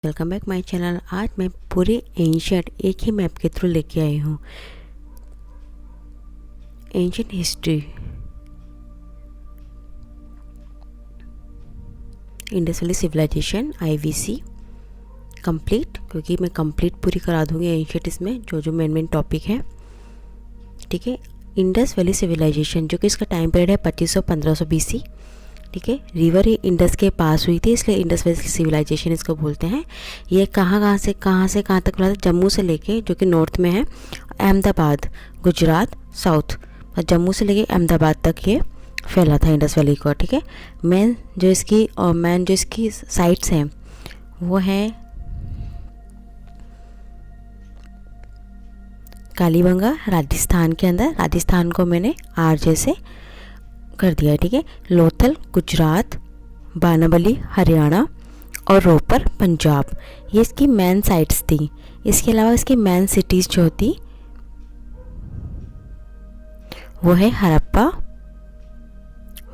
Welcome back my channel. आज मैं पूरे एंशियंट एक ही मैप के थ्रू लेके आई हूँ। Ancient history, Indus Valley civilisation, IVC complete, क्योंकि मैं कंप्लीट पूरी करा दूँगी एंशियंट इसमें जो मेन टॉपिक है। ठीक है, इंडस वैली सिविलाइजेशन जो कि इसका टाइम पीरियड है 2500-1500 BC। ठीक है, रिवर ही इंडस के पास हुई थी, इसलिए इंडस वैली सिविलाइजेशन इसको बोलते हैं। ये कहाँ से कहाँ तक फैला था? जम्मू से लेके, जो कि नॉर्थ में है, अहमदाबाद गुजरात साउथ, जम्मू से लेके अहमदाबाद तक ये फैला था इंडस वैली को। ठीक है, मेन जो इसकी साइट्स हैं वो है कालीबंगा राजस्थान के अंदर, राजस्थान को मैंने आर जैसे कर दिया है। ठीक है, लोथल गुजरात, बानाबली हरियाणा और रोपर पंजाब, ये इसकी मेन साइट्स थी। इसके अलावा इसकी मेन सिटीज़ जो थी वो है हड़प्पा,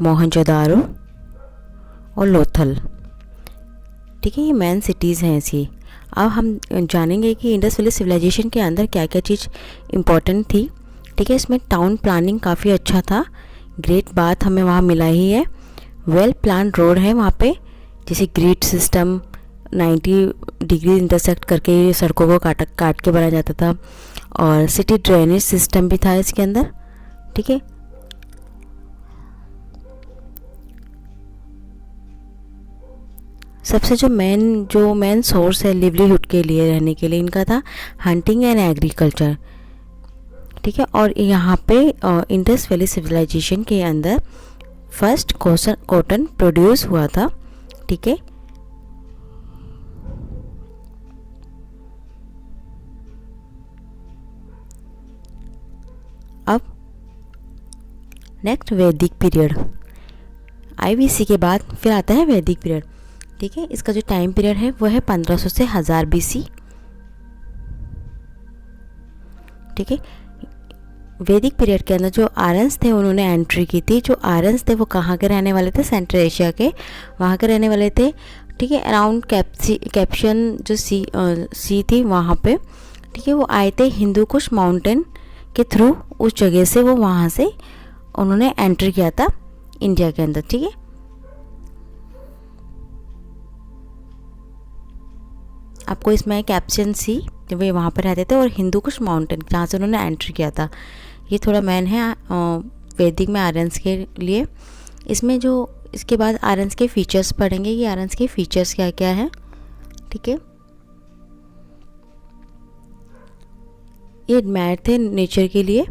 मोहनजोदारो और लोथल। ठीक है, ये मेन सिटीज़ हैं इसकी। अब हम जानेंगे कि इंडस वैली सिविलाइजेशन के अंदर क्या क्या चीज़ इम्पोर्टेंट थी। ठीक है, इसमें टाउन प्लानिंग काफ़ी अच्छा था, ग्रेट बात हमें वहाँ मिला ही है। वेल प्लान रोड है वहाँ पे, जैसे ग्रिड सिस्टम 90 डिग्री इंटरसेक्ट करके सड़कों को काट के बनाया जाता था, और सिटी ड्रेनेज सिस्टम भी था इसके अंदर। ठीक है, सबसे जो मेन सोर्स है लिवलीहुड के लिए, रहने के लिए, इनका था हंटिंग एंड एग्रीकल्चर। ठीक है, और यहाँ पे इंडस वैली सिविलाइजेशन के अंदर फर्स्ट कॉटन प्रोड्यूस हुआ था। ठीक है, अब नेक्स्ट वैदिक पीरियड, आईवीसी के बाद फिर आता है वैदिक पीरियड। ठीक है, इसका जो टाइम पीरियड है वो है 1500 से 1000 BC। ठीक है, वैदिक पीरियड के अंदर जो आर्यंस थे उन्होंने एंट्री की थी। जो आर्यंस थे वो कहाँ के रहने वाले थे? सेंट्रल एशिया के, वहाँ के रहने वाले थे। ठीक है, अराउंड कैप्शियन जो सी थी वहाँ पे। ठीक है, वो आए थे हिंदू कुश माउंटेन के थ्रू, उस जगह से वो वहाँ से उन्होंने एंट्री किया था इंडिया के अंदर। ठीक है, आपको इसमें कैप्शियन सी, जब वे वहाँ पर रहते थे, और हिंदू कुश माउंटेन जहाँ से उन्होंने एंट्री किया था। ये थोड़ा मैन है वैदिक में आर्यंस के लिए। इसमें जो इसके बाद आर्यंस के फीचर्स पढ़ेंगे कि आर्यंस के फीचर्स क्या क्या है। ठीक है, ये एडमायर थे नेचर के लिए।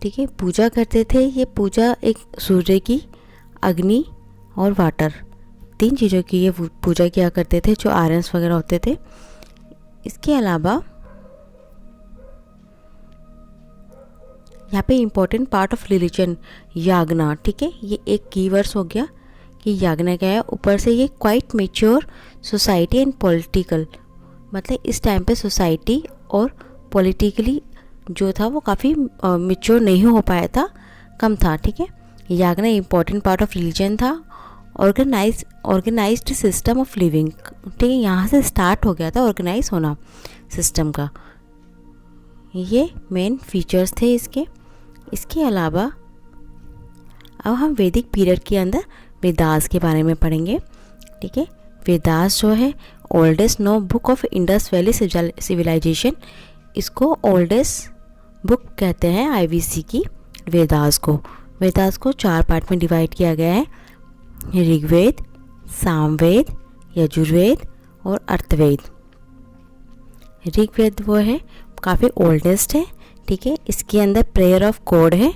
ठीक है, पूजा करते थे, ये पूजा एक सूर्य की, अग्नि और वाटर, 3 चीज़ों की ये पूजा किया करते थे जो आर्यंस वगैरह होते थे। इसके अलावा यहाँ पे इम्पोर्टेंट पार्ट ऑफ रिलीजन यागना। ठीक है, ये एक कीवर्ड्स हो गया कि यागना क्या है। ऊपर से ये quite mature society and political, मतलब इस टाइम पे सोसाइटी और पॉलिटिकली जो था वो काफ़ी मेच्योर नहीं हो पाया था, कम था। ठीक है, yagna important part of religion था। Organised system of living. ठीक है, यहाँ से स्टार्ट हो गया था ऑर्गेनाइज होना सिस्टम का। ये मेन फीचर्स थे इसके। इसके अलावा अब हम वैदिक पीरियड के अंदर वेदास के बारे में पढ़ेंगे। ठीक है, वेदास जो है oldest no book of Indus Valley civilisation, इसको ओल्डेस्ट बुक कहते हैं आईवीसी की, वेदास को। वेदास को 4 पार्ट में डिवाइड किया गया है, ऋग्वेद, सामवेद, यजुर्वेद और अर्थवेद। ऋग्वेद वो है काफ़ी ओल्डेस्ट है। ठीक है, इसके अंदर प्रेयर ऑफ गॉड है।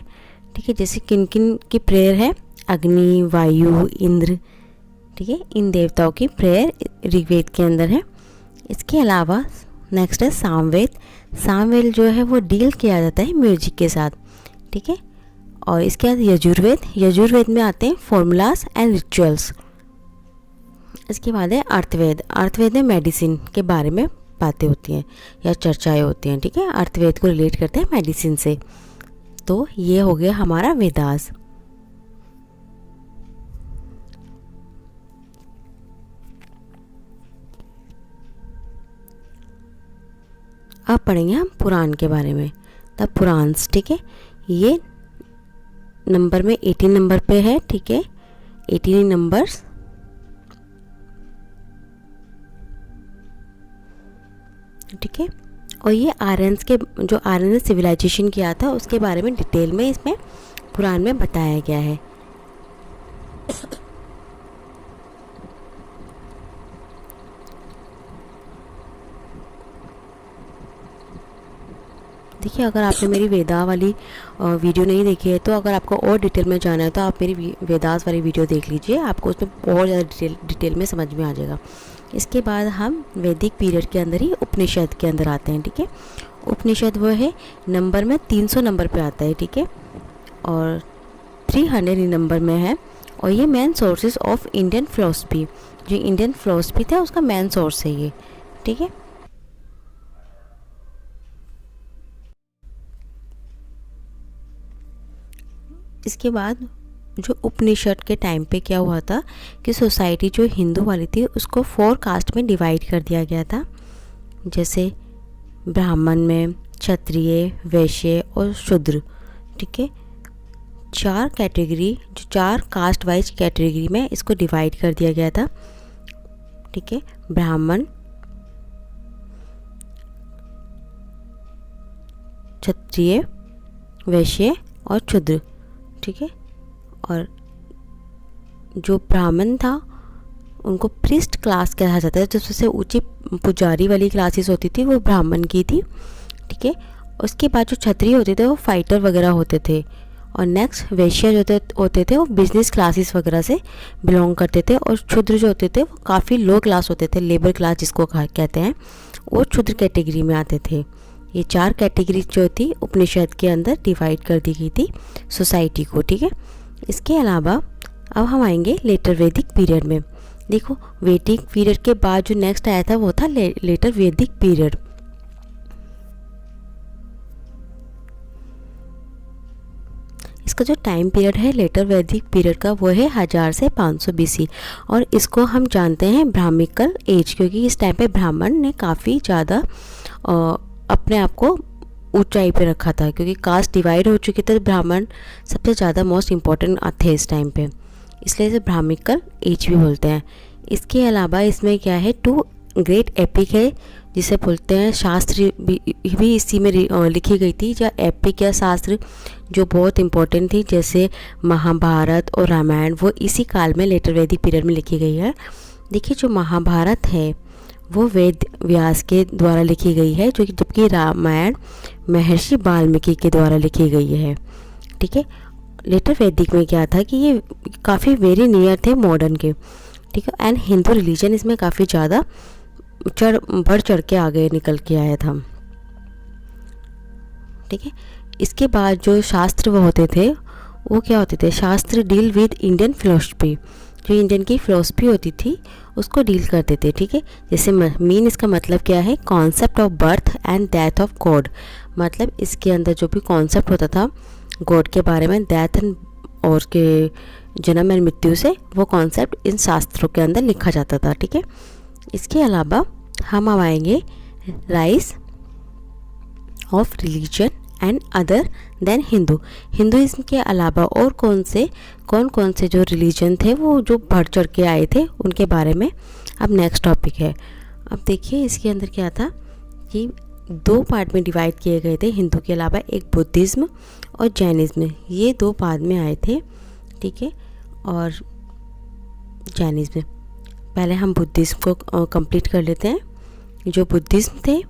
ठीक है, जैसे किन किन की प्रेयर है? अग्नि, वायु, इंद्र। ठीक है, इन देवताओं की प्रेयर ऋग्वेद के अंदर है। इसके अलावा नेक्स्ट है सामवेद। सामवेद जो है वो डील किया जाता है म्यूजिक के साथ। ठीक है, और इसके बाद यजुर्वेद। यजुर्वेद में आते हैं फॉर्मूलाज एंड रिचुअल्स। इसके बाद है अर्थवेद। अर्थवेद में मेडिसिन के बारे में बातें होती हैं या चर्चाएं होती हैं। ठीक है, अर्थवेद को रिलेट करते हैं मेडिसिन से। तो ये हो गया हमारा वेदास। अब पढ़ेंगे हम पुराण के बारे में, द पुराण्स। ठीक है, ये नंबर में 18 नंबर पे है। ठीक है, 18 नंबर्स। ठीक है, और ये आर्यंस के जो आर्यन ने सिविलाइजेशन किया था उसके बारे में डिटेल में इसमें पुराण में बताया गया है। देखिए, अगर आपने मेरी वेदा वाली वीडियो नहीं देखी है तो अगर आपको और डिटेल में जाना है तो आप मेरी वेदास वाली वीडियो देख लीजिए, आपको उसमें बहुत ज़्यादा डिटेल में समझ में आ जाएगा। इसके बाद हम वैदिक पीरियड के अंदर ही उपनिषद के अंदर आते हैं। ठीक है, उपनिषद वो है नंबर में 300 नंबर पे आता है। ठीक है, और 300 नंबर में है, और ये main sources of Indian philosophy, जो इंडियन फिलोसफी था उसका मेन सोर्स है ये। ठीक है, इसके बाद जो उपनिषद के टाइम पे क्या हुआ था कि सोसाइटी जो हिंदू वाली थी उसको 4 कास्ट में डिवाइड कर दिया गया था, जैसे ब्राह्मण में, क्षत्रिय, वैश्य और शूद्र। ठीक है, 4 कैटेगरी, जो 4 कास्ट वाइज कैटेगरी में इसको डिवाइड कर दिया गया था। ठीक है, ब्राह्मण, क्षत्रिय, वैश्य और शूद्र। ठीक है, और जो ब्राह्मण था उनको प्रिस्ट क्लास कहा जाता है, जो सबसे ऊंची पुजारी वाली क्लासेस होती थी वो ब्राह्मण की थी। ठीक है, उसके बाद जो क्षत्रिय होते थे वो फाइटर वगैरह होते थे, और नेक्स्ट वैश्य जो होते थे वो बिजनेस क्लासेस वगैरह से बिलोंग करते थे, और शूद्र जो होते थे वो काफ़ी लो क्लास होते थे, लेबर क्लास जिसको कहते हैं, वो शूद्र कैटेगरी में आते थे। ये 4 कैटेगरी जो थी उपनिषद के अंदर डिवाइड कर दी गई थी सोसाइटी को। ठीक है, इसके अलावा अब हम आएंगे लेटर वैदिक पीरियड में। देखो, वैदिक पीरियड के बाद जो नेक्स्ट आया था वो था लेटर वैदिक पीरियड। इसका जो टाइम पीरियड है लेटर वैदिक पीरियड का वो है 1000 से 500 BC, और इसको हम जानते हैं ब्राह्मिकल एज, क्योंकि इस टाइम पे ब्राह्मण ने काफ़ी ज़्यादा अपने आप को ऊंचाई पे रखा था, क्योंकि कास्ट डिवाइड हो चुकी थी, ब्राह्मण सबसे ज़्यादा मोस्ट इम्पॉर्टेंट थे इस टाइम पे, इसलिए इसे ब्राह्मिकल एज भी बोलते हैं। इसके अलावा इसमें क्या है, 2 ग्रेट एपिक है जिसे बोलते हैं शास्त्र, भी इसी में लिखी गई थी, या एपिक या शास्त्र जो बहुत इम्पोर्टेंट थी, जैसे महाभारत और रामायण, वो इसी काल में लेटर वैदिक पीरियड में लिखी गई है। देखिए, जो महाभारत है वो वेद व्यास के द्वारा लिखी गई है, जो कि जबकि रामायण महर्षि वाल्मीकि के द्वारा लिखी गई है। ठीक है, लेटर वैदिक में क्या था कि ये काफ़ी वेरी नियर थे मॉडर्न के। ठीक है, एंड हिंदू रिलीजन इसमें काफ़ी ज़्यादा बढ़ चढ़ के आगे निकल के आया था। ठीक है, इसके बाद जो शास्त्र वो होते थे वो क्या होते थे, शास्त्र डील विद इंडियन फिलोसफी, जो इंडियन की फिलोसफी होती थी उसको डील करते थे। ठीक है, जैसे मीन इसका मतलब क्या है, concept of birth and death of God, मतलब इसके अंदर जो भी कॉन्सेप्ट होता था गॉड के बारे में, डेथ और के जन्म एंड मृत्यु से, वो कॉन्सेप्ट इन शास्त्रों के अंदर लिखा जाता था। ठीक है, इसके अलावा हम अब आएंगे rise of religion and other than Hinduism के अलावा और कौन कौन से जो रिलीजन थे वो जो बढ़ चढ़ के आए थे उनके बारे में अब नेक्स्ट टॉपिक है। अब देखिए, इसके अंदर क्या था कि 2 पार्ट में डिवाइड किए गए थे हिंदू के अलावा, एक बुद्धिज़्म और जैनिज़्म, ये 2 बाद में आए थे। ठीक है, और जैनिज़्म, पहले हम बुद्धिज़्म को कंप्लीट कर लेते हैं। जो बुद्धिज़्म थे,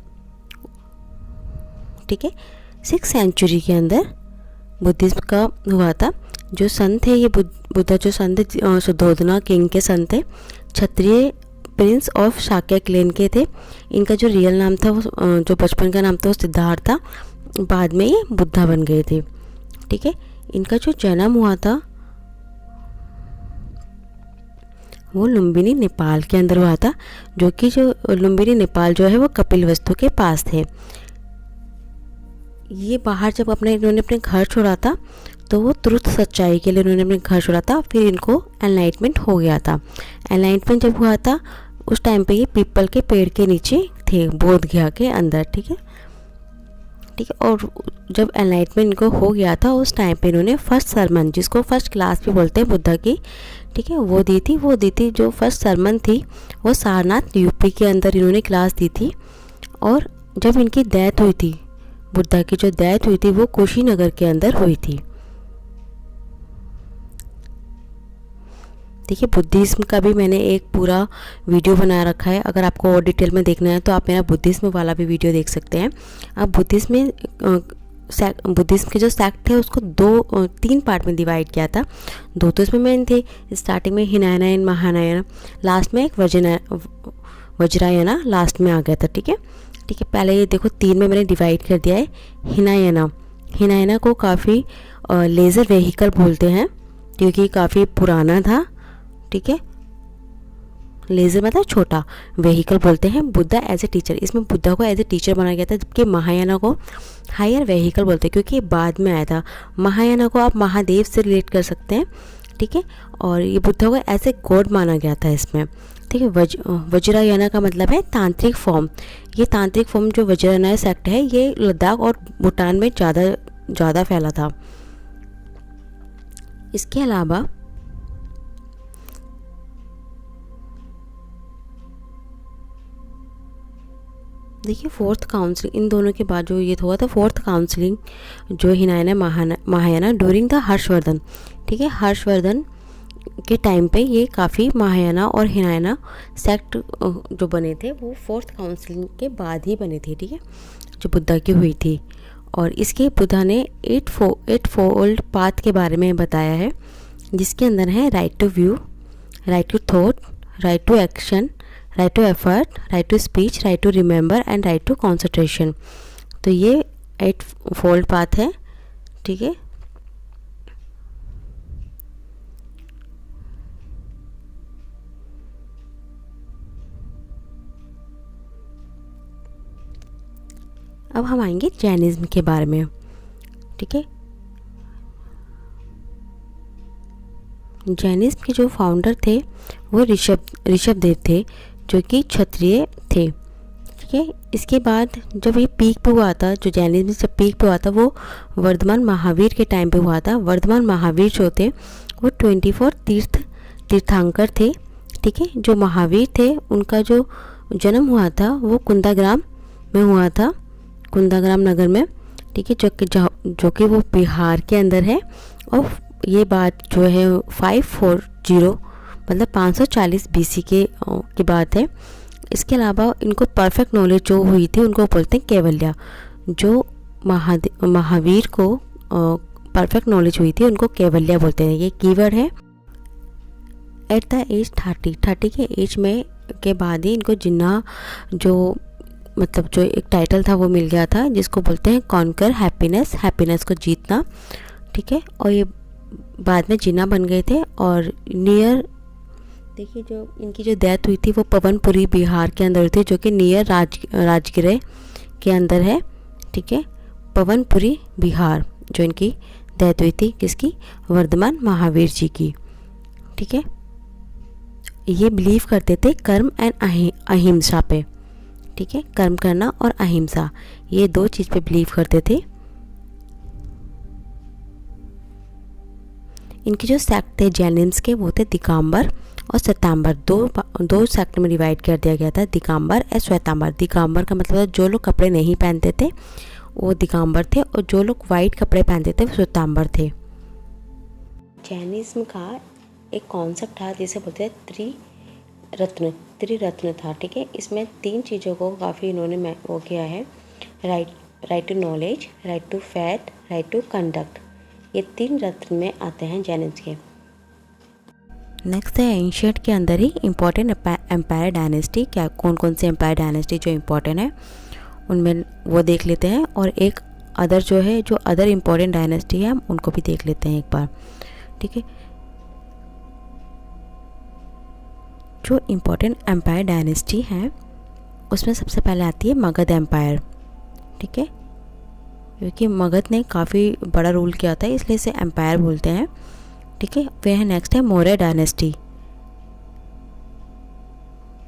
ठीक है, 6th सेंचुरी के अंदर बुद्धिज़्म का हुआ था। जो संत थे ये बुद्धा जो संत सुद्धोधना किंग के संत थे, क्षत्रिय प्रिंस ऑफ शाक्य क्लेन के थे। इनका जो रियल नाम था वो जो बचपन का नाम था वो सिद्धार्थ था, बाद में ये बुद्धा बन गए थे। ठीक है, इनका जो जन्म हुआ था वो लुम्बिनी नेपाल के अंदर हुआ था, जो कि जो लुम्बिनी नेपाल जो है वो कपिलवस्तु के पास थे। ये बाहर जब इन्होंने अपने घर छोड़ा था तो वो ट्रुथ सच्चाई के लिए इन्होंने अपने घर छोड़ा था, फिर इनको एनलाइटमेंट हो गया था। एनलाइटमेंट जब हुआ था उस टाइम पे ये पीपल के पेड़ के नीचे थे बोध गया के अंदर, ठीक है। और जब एनलाइटमेंट इनको हो गया था उस टाइम पे इन्होंने फर्स्ट सरमन, जिसको फर्स्ट क्लास भी बोलते हैं बुद्धा की, ठीक है, वो दी थी। जो फर्स्ट सरमन थी वो सारनाथ यूपी के अंदर इन्होंने क्लास दी थी। और जब इनकी डेथ हुई थी, बुद्धा की जो डेथ हुई थी वो कुशीनगर के अंदर हुई थी। देखिए, बुद्धिज़्म का भी मैंने एक पूरा वीडियो बना रखा है, अगर आपको और डिटेल में देखना है तो आप मेरा बुद्धिज़्म वाला भी वीडियो देख सकते हैं। अब बुद्धिज़्म के जो सेक्ट थे उसको 3 पार्ट में डिवाइड किया था। 2 तो इसमें मेन थे, स्टार्टिंग में हिनायना एंड महानायना, लास्ट में एक वज्रायना लास्ट में आ गया था, ठीक है। पहले ये देखो 3 में मैंने डिवाइड कर दिया है। हिनायना को काफ़ी लेज़र व्हीकल बोलते हैं क्योंकि काफ़ी पुराना था, ठीक है। लेज़र मतलब छोटा, व्हीकल बोलते हैं। बुद्धा एज ए टीचर, इसमें बुद्धा को एज ए टीचर बनाया गया था, जबकि महायाना को हायर व्हीकल बोलते हैं क्योंकि ये बाद में आया था। महायाना को आप महादेव से रिलेट कर सकते हैं, ठीक है। और ये बुद्धा को एज ए गॉड माना गया था इसमें, ठीक है। वज्रायना का मतलब है तांत्रिक फॉर्म। ये तांत्रिक फॉर्म जो वज्रायना सेक्ट है ये लद्दाख और भूटान में ज़्यादा फैला था। इसके अलावा देखिए, फोर्थ काउंसलिंग इन दोनों के बाद जो ये हुआ था, फोर्थ काउंसलिंग जो हिनायना महायाना ड्यूरिंग द हर्षवर्धन, ठीक है। हर्षवर्धन के टाइम पे ये काफ़ी महायाना और हिनायना सेक्ट जो बने थे वो फोर्थ काउंसलिंग के बाद ही बने थे, ठीक है, जो बुद्धा की हुई थी। और इसके बुद्धा ने 8 फोल्ड पाथ के बारे में बताया है, जिसके अंदर है right to view, right to thought, right to action, right to effort, right to speech, right to remember and right to concentration. तो ये 8 फोल्ड पाथ है, ठीक है। अब हम आएंगे जैनिज्म के बारे में, ठीक है। जैनिज्म के जो फाउंडर थे वो ऋषभदेव थे, जो कि क्षत्रिय थे, ठीक है। इसके बाद जब ये पीक पे हुआ था, जो जैनिज्म जब पीक पे हुआ था वो वर्धमान महावीर के टाइम पे हुआ था। वर्धमान महावीर जो थे वो 24 तीर्थंकर थे, ठीक है। जो महावीर थे उनका जो जन्म हुआ था वो कुंदाग्राम में हुआ था, कुंदाग्राम नगर में, ठीक है, जो कि वो बिहार के अंदर है। और ये बात जो है 540 मतलब 540 BC की बात है। इसके अलावा इनको परफेक्ट नॉलेज जो हुई थी उनको बोलते हैं कैवल्या। जो महावीर को परफेक्ट नॉलेज हुई थी उनको कैवल्या बोलते हैं। ये कीवर्ड है। एट द एज 30 के एज में के बाद ही इनको जिन्ना जो मतलब जो एक टाइटल था वो मिल गया था, जिसको बोलते हैं कॉन्कर हैप्पीनेस को जीतना, ठीक है। और ये बाद में जिन्ना बन गए थे। और नियर देखिए, जो इनकी जो डेथ हुई थी वो पवनपुरी बिहार के अंदर हुई थी, जो कि नियर राजगिरे के अंदर है, ठीक है। पवनपुरी बिहार जो इनकी डेथ हुई थी, किसकी? वर्धमान महावीर जी की, ठीक है। ये बिलीव करते थे कर्म एंड अहिंसा पे, ठीक है। कर्म करना और अहिंसा, ये 2 चीज़ पे बिलीव करते थे। इनके जो सेक्ट थे जैनिन्स के वो थे दिगंबर और श्वेतांबर। दो सेक्ट में डिवाइड कर दिया गया था, दिगंबर और श्वेतांबर। दिगंबर का मतलब जो लोग कपड़े नहीं पहनते थे वो दिगंबर थे, और जो लोग वाइट कपड़े पहनते थे वो श्वेतांबर थे। जैनिज्म का एक कॉन्सेप्ट था जिसे बोलते हैं त्रिरत्न था, ठीक है। इसमें 3 चीज़ों को काफ़ी इन्होंने वो किया है, right to knowledge, right to faith, right to conduct. ये 3 रत्न में आते हैं जैनिज्म के। नेक्स्ट है एंशिएंट के अंदर ही इम्पोर्टेंट एम्पायर डायनेस्टी। क्या कौन कौन से एम्पायर डायनेस्टी जो इम्पोर्टेंट है उनमें वो देख लेते हैं। और एक अदर जो है, जो अदर इम्पोर्टेंट डायनेस्टी है, हम उनको भी देख लेते हैं एक बार, ठीक है। जो इम्पोर्टेंट एम्पायर डायनेस्टी है उसमें सबसे पहले आती है मगध एम्पायर, ठीक है, क्योंकि मगध ने काफ़ी बड़ा रूल किया था इसलिए इसे एम्पायर बोलते हैं, ठीक है। वह नेक्स्ट है मौर्य डायनेस्टी,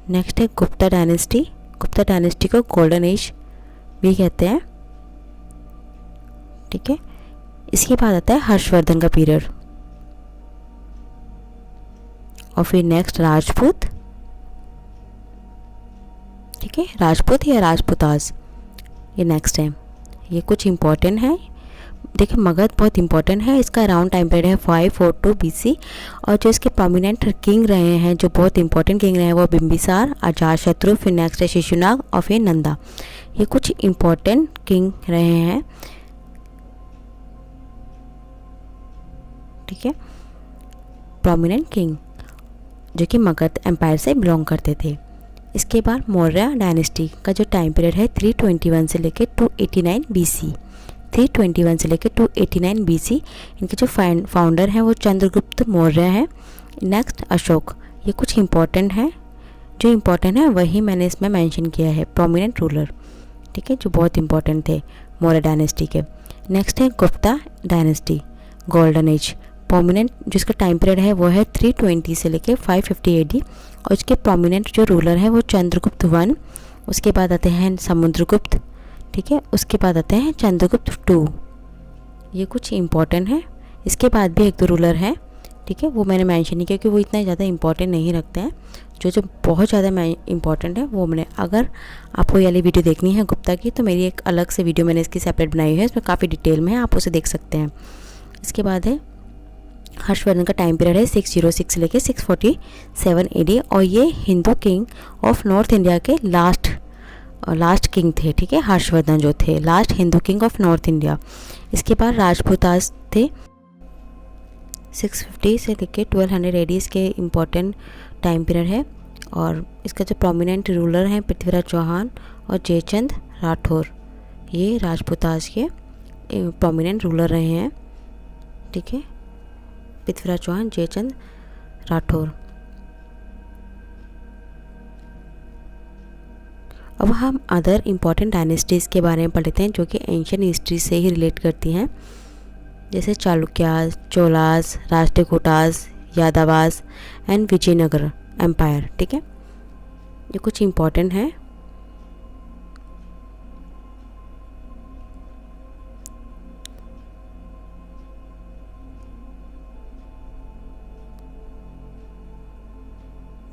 नेक्स्ट है गुप्ता डायनेस्टी, गुप्ता डायनेस्टी को गोल्डन एज भी कहते हैं, ठीक है। इसके बाद आता है हर्षवर्धन का पीरियड, और फिर नेक्स्ट राजपूत, ठीक है, राजपूत या राजपुताज, ये नेक्स्ट है। ये कुछ इम्पोर्टेंट है, देखिए मगध बहुत इंपॉर्टेंट है, इसका अराउंड टाइम पीरियड है 542 BC। और जो इसके प्रोमिनेंट किंग रहे हैं, जो बहुत इंपॉर्टेंट किंग रहे हैं, वो बिंबिसार, अजातशत्रु, फिर नेक्स्ट है शिशुनाग और फिर नंदा। ये कुछ इंपॉर्टेंट किंग रहे हैं, ठीक है, प्रोमिनेंट किंग जो कि मगध एम्पायर से बिलोंग करते थे। इसके बाद मौर्य डायनेस्टी का जो टाइम पीरियड है 321 से लेकर 289 BC। 321 से लेकर 289 BC। इनके जो फाउंडर हैं वो चंद्रगुप्त मौर्य हैं। नेक्स्ट अशोक। ये कुछ इंपॉर्टेंट है, जो इम्पोर्टेंट है वही मैंने इसमें मेंशन किया है, प्रोमिनेंट रूलर, ठीक है, जो बहुत इंपॉर्टेंट थे मौर्य डायनेस्टी के। नेक्स्ट है Gupta dynasty, golden age. Prominent जिसका टाइम पीरियड है वो है 320 से लेकर 550 AD। और इसके प्रोमिनेंट जो रूलर है वो चंद्रगुप्त 1, उसके बाद आते हैं समुद्रगुप्त, ठीक है, उसके बाद आते हैं चंद्रगुप्त 2। ये कुछ इम्पॉर्टेंट है। इसके बाद भी एक दो रूलर हैं, ठीक है, वो मैंने मेंशन नहीं किया क्योंकि वो इतना ज़्यादा इंपॉर्टेंट नहीं रखते हैं। जो जो बहुत ज़्यादा इंपॉर्टेंट है वो मैंने, अगर आपको ये वाली वीडियो देखनी है गुप्ता की, तो मेरी एक अलग से वीडियो मैंने इसकी सेपरेट बनाई है, इसमें काफ़ी डिटेल में है, आप उसे देख सकते हैं। इसके बाद है हर्षवर्धन का टाइम पीरियड है 606 से लेकर 647 AD। और ये Hindu king of north India के लास्ट किंग थे, ठीक है, हर्षवर्धन जो थे last Hindu king of north India. इसके बाद राजपूतास थे 650 से लेकर 1200 AD, इसके इम्पोर्टेंट टाइम पीरियड है। और इसका जो प्रोमिनेंट रूलर हैं पृथ्वीराज चौहान और जयचंद राठौर, ये राजपूतास के प्रोमिनेंट रूलर रहे हैं, ठीक है, पृथ्वीराज चौहान, जयचंद राठौर। अब हम अदर इम्पॉर्टेंट डायनेस्टीज़ के बारे में पढ़ लेते हैं जो कि एंशियंट हिस्ट्री से ही रिलेट करती हैं, जैसे चालुक्यास, चोलास, राष्ट्रकूटास, यादवास एंड विजयनगर एम्पायर, ठीक है, ये कुछ इम्पॉर्टेंट है।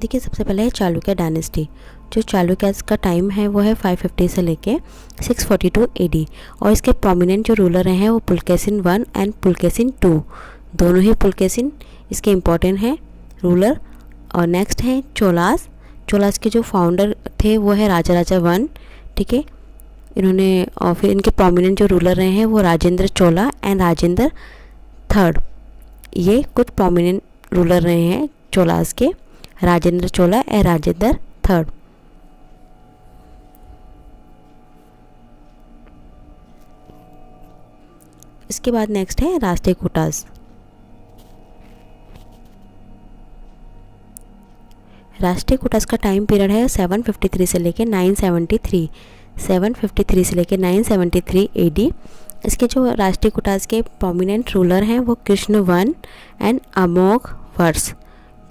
देखिए सबसे पहले है चालुक्य डायनेस्टी। जो चालुक्यास का टाइम है वो है 550 से लेके 642 AD। और इसके प्रोमिनेंट जो रूलर हैं वो पुलकेशिन 1 एंड पुलकेशिन 2, दोनों ही पुलकेशिन इसके इम्पोर्टेंट हैं रूलर। और नेक्स्ट है चोलास। चोलास के जो फाउंडर थे वो है राजा 1, ठीक है, इन्होंने, और फिर इनके प्रोमिनेंट जो रूलर रहे हैं वो राजेंद्र चोला एंड राजेंद्र 3। ये कुछ प्रोमिनेंट रूलर रहे हैं चोलास के, राजेंद्र चोला एंड राजेंद्र 3। इसके बाद नेक्स्ट है राष्ट्रकूटास। राष्ट्रकूटास का टाइम पीरियड है 753 से लेकर 973, 753 से लेकर 973 AD। इसके जो राष्ट्रकूटास के प्रोमिनेंट रूलर हैं वो कृष्ण 1 एंड अमोघ वर्ष,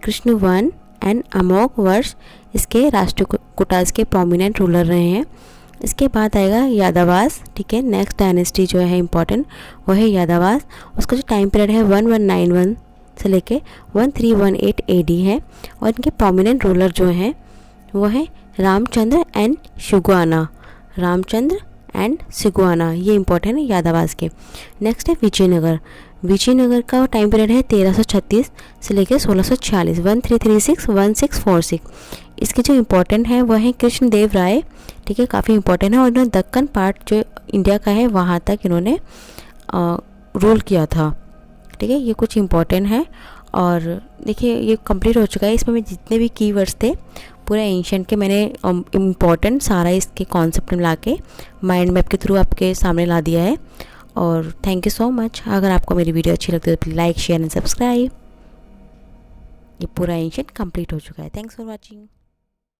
कृष्ण 1 एंड अमोघ वर्ष इसके राष्ट्रकूटास के प्रोमिनेंट रूलर रहे हैं। इसके बाद आएगा यादवास, ठीक है, नेक्स्ट डायनेस्टी जो है इम्पॉर्टेंट वो है यादवास। उसका जो टाइम पीरियड है 1191 से लेके 1318 AD है। और इनके प्रोमिनेंट रूलर जो हैं वो है रामचंद्र एंड सुगुआना, रामचंद्र एंड सुगुआना, ये इंपॉर्टेंट है यादवास के। नेक्स्ट है विजयनगर। विजयनगर का टाइम पीरियड है 1336 से लेकर 1646, 1336 1646। इसके जो इम्पोर्टेंट है वो है कृष्णदेव राय, ठीक है, काफ़ी इंपॉर्टेंट है। और इन्होंने दक्कन पार्ट जो इंडिया का है वहाँ तक इन्होंने रूल किया था, ठीक है, ये कुछ इम्पोर्टेंट है। और देखिए ये कंप्लीट हो चुका है। इसमें मैं जितने भी कीवर्ड्स थे पूरे एंशिएंट के मैंने इम्पॉर्टेंट सारा इसके कॉन्सेप्ट में ला के माइंड मैप के थ्रू आपके सामने ला दिया है। और थैंक यू सो मच। अगर आपको मेरी वीडियो अच्छी लगती है तो please like, share and subscribe. ये पूरा एंशिएंट कंप्लीट हो चुका है। Thanks for watching.